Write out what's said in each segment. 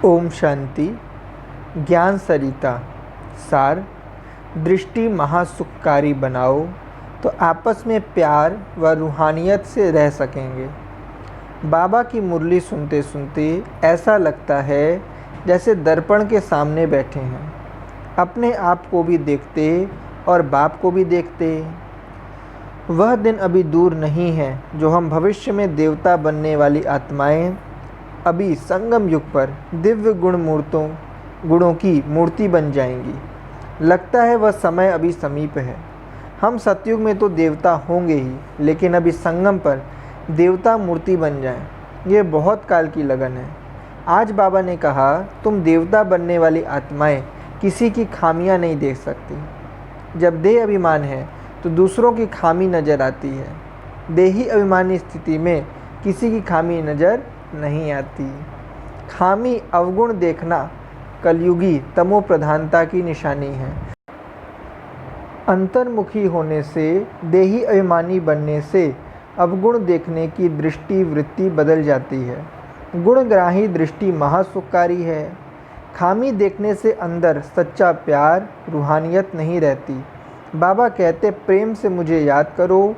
ओम शांति। ज्ञान सरिता सार। दृष्टि महासुखकारी बनाओ तो आपस में प्यार व रूहानियत से रह सकेंगे। बाबा की मुरली सुनते सुनते ऐसा लगता है जैसे दर्पण के सामने बैठे हैं, अपने आप को भी देखते और बाप को भी देखते। वह दिन अभी दूर नहीं है जो हम भविष्य में देवता बनने वाली आत्माएं अभी संगम युग पर दिव्य गुणों की मूर्ति बन जाएंगी। लगता है वह समय अभी समीप है। हम सतयुग में तो देवता होंगे ही, लेकिन अभी संगम पर देवता मूर्ति बन जाएं, ये बहुत काल की लगन है। आज बाबा ने कहा, तुम देवता बनने वाली आत्माएं किसी की खामियां नहीं देख सकती। जब देह अभिमान है तो दूसरों की खामी नज़र आती है। देही अभिमानी स्थिति में किसी की खामी नज़र नहीं आती। खामी अवगुण देखना कलयुगी तमो प्रधानता की निशानी है। अंतर्मुखी होने से, देही अभिमानी बनने से अवगुण देखने की दृष्टि वृत्ति बदल जाती है। गुणग्राही दृष्टि महासुखकारी है। खामी देखने से अंदर सच्चा प्यार रूहानियत नहीं रहती। बाबा कहते, प्रेम से मुझे याद करो,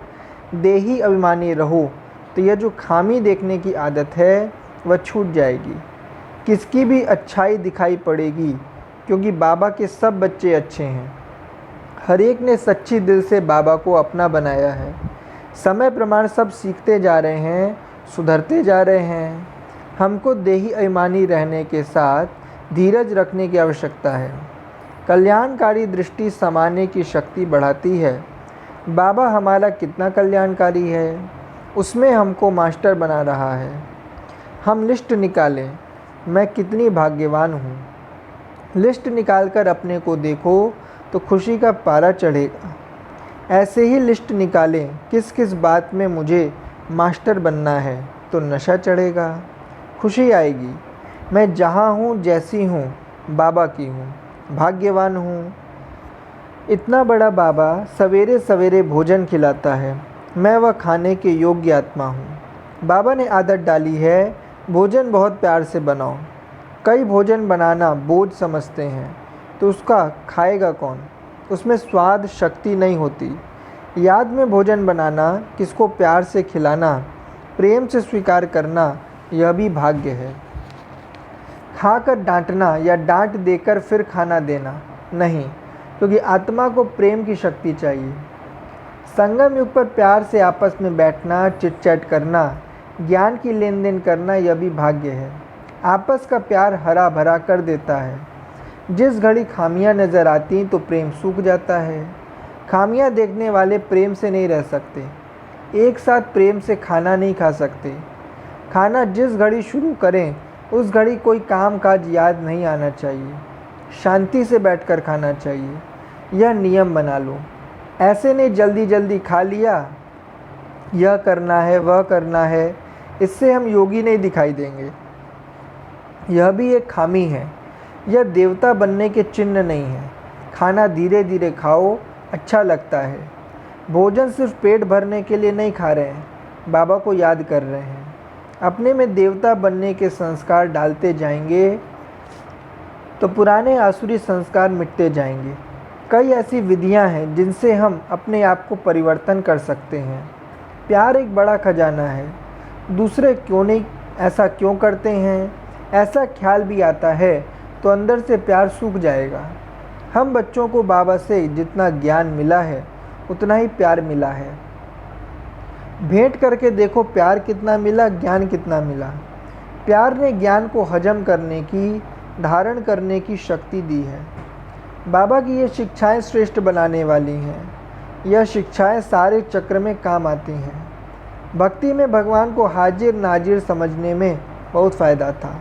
देही अभिमानी रहो तो यह जो खामी देखने की आदत है वह छूट जाएगी। किसकी भी अच्छाई दिखाई पड़ेगी, क्योंकि बाबा के सब बच्चे अच्छे हैं। हर एक ने सच्ची दिल से बाबा को अपना बनाया है। समय प्रमाण सब सीखते जा रहे हैं, सुधरते जा रहे हैं। हमको देही अभिमानी रहने के साथ धीरज रखने की आवश्यकता है। कल्याणकारी दृष्टि समाने की शक्ति बढ़ाती है। बाबा हमारा कितना कल्याणकारी है, उसमें हमको मास्टर बना रहा है। हम लिस्ट निकालें, मैं कितनी भाग्यवान हूँ। लिस्ट निकालकर अपने को देखो तो खुशी का पारा चढ़ेगा। ऐसे ही लिस्ट निकालें, किस किस बात में मुझे मास्टर बनना है, तो नशा चढ़ेगा, खुशी आएगी। मैं जहाँ हूँ, जैसी हूँ, बाबा की हूँ, भाग्यवान हूँ। इतना बड़ा बाबा सवेरे सवेरे भोजन खिलाता है, मैं वह खाने के योग्य आत्मा हूँ। बाबा ने आदत डाली है, भोजन बहुत प्यार से बनाओ। कई भोजन बनाना बोझ समझते हैं, तो उसका खाएगा कौन? उसमें स्वाद शक्ति नहीं होती। याद में भोजन बनाना, किसको प्यार से खिलाना, प्रेम से स्वीकार करना, यह भी भाग्य है। खाकर डांटना या डांट देकर फिर खाना देना नहीं, क्योंकि आत्मा को प्रेम की शक्ति चाहिए। संगम युग पर प्यार से आपस में बैठना, चिट-चैट करना, ज्ञान की लेन देन करना, यह भी भाग्य है। आपस का प्यार हरा भरा कर देता है। जिस घड़ी खामियां नज़र आती तो प्रेम सूख जाता है। खामियां देखने वाले प्रेम से नहीं रह सकते। एक साथ प्रेम से खाना नहीं खा सकते। खाना जिस घड़ी शुरू करें उस घड़ी कोई काम काज याद नहीं आना चाहिए। शांति से बैठकर खाना चाहिए, यह नियम बना लो। ऐसे नहीं जल्दी जल्दी खा लिया, यह करना है वह करना है, इससे हम योगी नहीं दिखाई देंगे। यह भी एक खामी है। यह देवता बनने के चिन्ह नहीं है। खाना धीरे धीरे खाओ, अच्छा लगता है। भोजन सिर्फ पेट भरने के लिए नहीं खा रहे हैं, बाबा को याद कर रहे हैं। अपने में देवता बनने के संस्कार डालते जाएंगे तो पुराने आसुरी संस्कार मिटते जाएंगे। कई ऐसी विधियां हैं जिनसे हम अपने आप को परिवर्तन कर सकते हैं। प्यार एक बड़ा खजाना है। दूसरे क्यों नहीं ऐसा क्यों करते हैं, ऐसा ख्याल भी आता है तो अंदर से प्यार सूख जाएगा। हम बच्चों को बाबा से जितना ज्ञान मिला है उतना ही प्यार मिला है। भेंट करके देखो, प्यार कितना मिला, ज्ञान कितना मिला। प्यार ने ज्ञान को हजम करने की, धारण करने की शक्ति दी है। बाबा की ये शिक्षाएं श्रेष्ठ बनाने वाली हैं। यह शिक्षाएं सारे चक्र में काम आती हैं। भक्ति में भगवान को हाजिर नाजिर समझने में बहुत फ़ायदा था।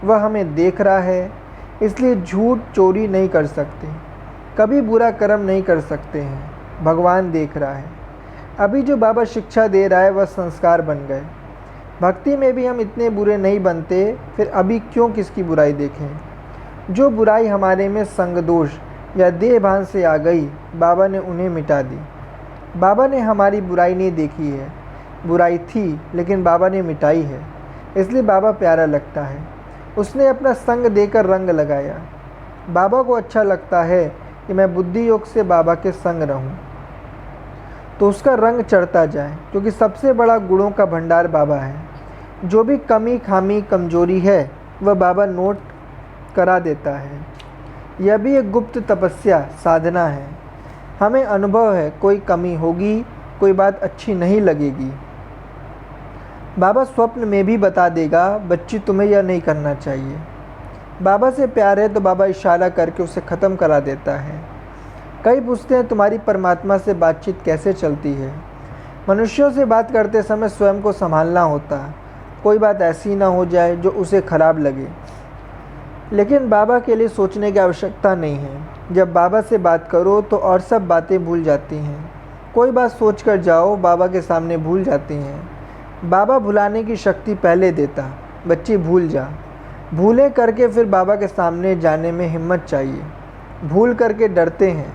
वह हमें देख रहा है, इसलिए झूठ चोरी नहीं कर सकते, कभी बुरा कर्म नहीं कर सकते हैं। भगवान देख रहा है। अभी जो बाबा शिक्षा दे रहा है वह संस्कार बन गए। भक्ति में भी हम इतने बुरे नहीं बनते, फिर अभी क्यों किसकी बुराई देखें। जो बुराई हमारे में संग दोष या देह भान से आ गई, बाबा ने उन्हें मिटा दी। बाबा ने हमारी बुराई नहीं देखी है, बुराई थी लेकिन बाबा ने मिटाई है, इसलिए बाबा प्यारा लगता है। उसने अपना संग देकर रंग लगाया। बाबा को अच्छा लगता है कि मैं बुद्धि योग से बाबा के संग रहूं, तो उसका रंग चढ़ता जाए, क्योंकि सबसे बड़ा गुणों का भंडार बाबा है। जो भी कमी खामी कमजोरी है वह बाबा नोट करा देता है। यह भी एक गुप्त तपस्या साधना है। हमें अनुभव है कोई कमी होगी, कोई बात अच्छी नहीं लगेगी, बाबा स्वप्न में भी बता देगा, बच्ची तुम्हें यह नहीं करना चाहिए। बाबा से प्यार है तो बाबा इशारा करके उसे ख़त्म करा देता है। कई पूछते हैं तुम्हारी परमात्मा से बातचीत कैसे चलती है। मनुष्यों से बात करते समय स्वयं को संभालना होता, कोई बात ऐसी ना हो जाए जो उसे खराब लगे। लेकिन बाबा के लिए सोचने की आवश्यकता नहीं है। जब बाबा से बात करो तो और सब बातें भूल जाती हैं। कोई बात सोच कर जाओ, बाबा के सामने भूल जाती हैं। बाबा भुलाने की शक्ति पहले देता, बच्ची भूल जा। भूलें करके फिर बाबा के सामने जाने में हिम्मत चाहिए। भूल करके डरते हैं,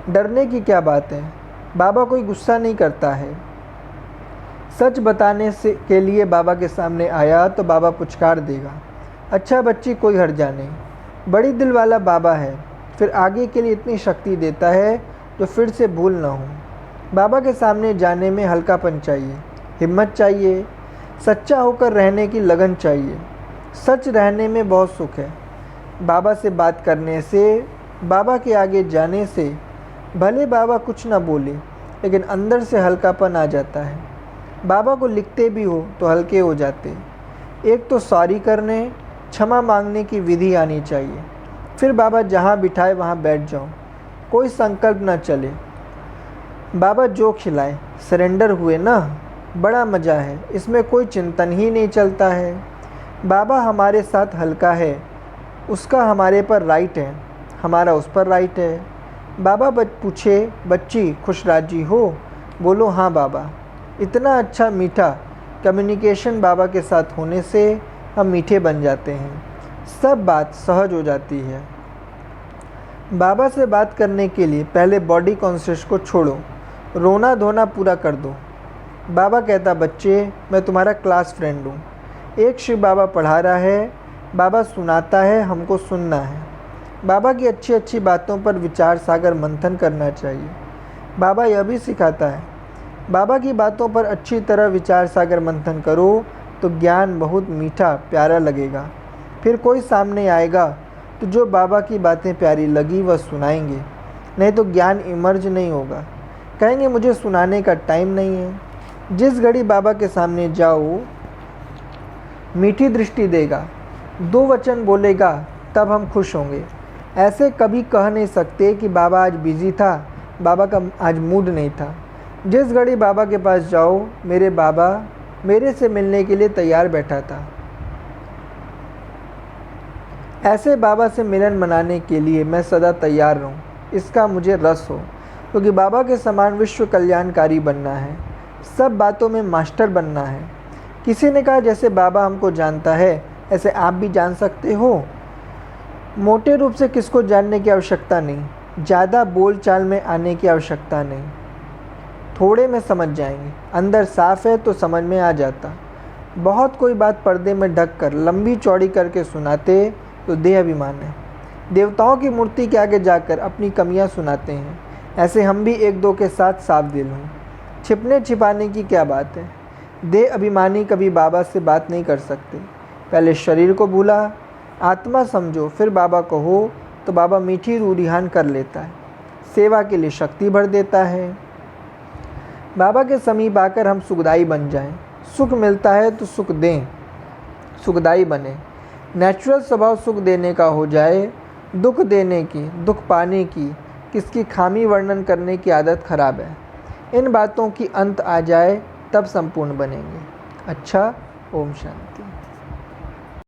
डरने की क्या बात है, बाबा कोई गुस्सा नहीं करता है। सच बताने से के लिए बाबा के सामने आया तो बाबा पुचकार देगा, अच्छा बच्ची कोई हर्जा नहीं। बड़ी दिल वाला बाबा है, फिर आगे के लिए इतनी शक्ति देता है जो फिर से भूल ना हो। बाबा के सामने जाने में हल्कापन चाहिए, हिम्मत चाहिए, सच्चा होकर रहने की लगन चाहिए। सच रहने में बहुत सुख है। बाबा से बात करने से, बाबा के आगे जाने से, भले बाबा कुछ ना बोले लेकिन अंदर से हल्कापन आ जाता है। बाबा को लिखते भी हो तो हल्के हो जाते। एक तो सॉरी करने, क्षमा मांगने की विधि आनी चाहिए। फिर बाबा जहाँ बिठाए वहाँ बैठ जाओ, कोई संकल्प न चले। बाबा जो खिलाए, सरेंडर हुए ना, बड़ा मज़ा है, इसमें कोई चिंतन ही नहीं चलता है। बाबा हमारे साथ हल्का है, उसका हमारे पर राइट है, हमारा उस पर राइट है। बाबा पूछे, बच्ची खुश राजी हो? बोलो हाँ बाबा। इतना अच्छा मीठा कम्युनिकेशन बाबा के साथ होने से हम मीठे बन जाते हैं, सब बात सहज हो जाती है। बाबा से बात करने के लिए पहले बॉडी कॉन्शियस को छोड़ो, रोना धोना पूरा कर दो। बाबा कहता, बच्चे मैं तुम्हारा क्लास फ्रेंड हूँ। एक शिव बाबा पढ़ा रहा है, बाबा सुनाता है, हमको सुनना है। बाबा की अच्छी अच्छी बातों पर विचार सागर मंथन करना चाहिए। बाबा यह भी सिखाता है, बाबा की बातों पर अच्छी तरह विचार सागर मंथन करो तो ज्ञान बहुत मीठा प्यारा लगेगा। फिर कोई सामने आएगा तो जो बाबा की बातें प्यारी लगी वह सुनाएंगे, नहीं तो ज्ञान इमर्ज नहीं होगा। कहेंगे मुझे सुनाने का टाइम नहीं है। जिस घड़ी बाबा के सामने जाओ, मीठी दृष्टि देगा, दो वचन बोलेगा, तब हम खुश होंगे। ऐसे कभी कह नहीं सकते कि बाबा आज बिजी था, बाबा का आज मूड नहीं था। जिस घड़ी बाबा के पास जाओ, मेरे बाबा मेरे से मिलने के लिए तैयार बैठा था। ऐसे बाबा से मिलन मनाने के लिए मैं सदा तैयार रहूं, इसका मुझे रस हो, क्योंकि बाबा के समान विश्व कल्याणकारी बनना है, सब बातों में मास्टर बनना है। किसी ने कहा जैसे बाबा हमको जानता है ऐसे आप भी जान सकते हो। मोटे रूप से किसको जानने की आवश्यकता नहीं, ज़्यादा बोल चाल में आने की आवश्यकता नहीं, थोड़े में समझ जाएंगे। अंदर साफ है तो समझ में आ जाता। बहुत कोई बात पर्दे में ढक कर लंबी चौड़ी करके सुनाते तो देह अभिमान है। देवताओं की मूर्ति के आगे जाकर अपनी कमियां सुनाते हैं। ऐसे हम भी एक दो के साथ साफ दिल हों, छिपने छिपाने की क्या बात है। देह अभिमानी कभी बाबा से बात नहीं कर सकते। पहले शरीर को भूला, आत्मा समझो, फिर बाबा कहो तो बाबा मीठी रूरिहान कर लेता है, सेवा के लिए शक्ति भर देता है। बाबा के समीप आकर हम सुखदाई बन जाएं। सुख मिलता है तो सुख दें, सुखदाई बने। नेचुरल स्वभाव सुख देने का हो जाए, दुख देने की, दुख पाने की, किसकी खामी वर्णन करने की आदत खराब है। इन बातों की अंत आ जाए तब संपूर्ण बनेंगे। अच्छा, ओम शांति।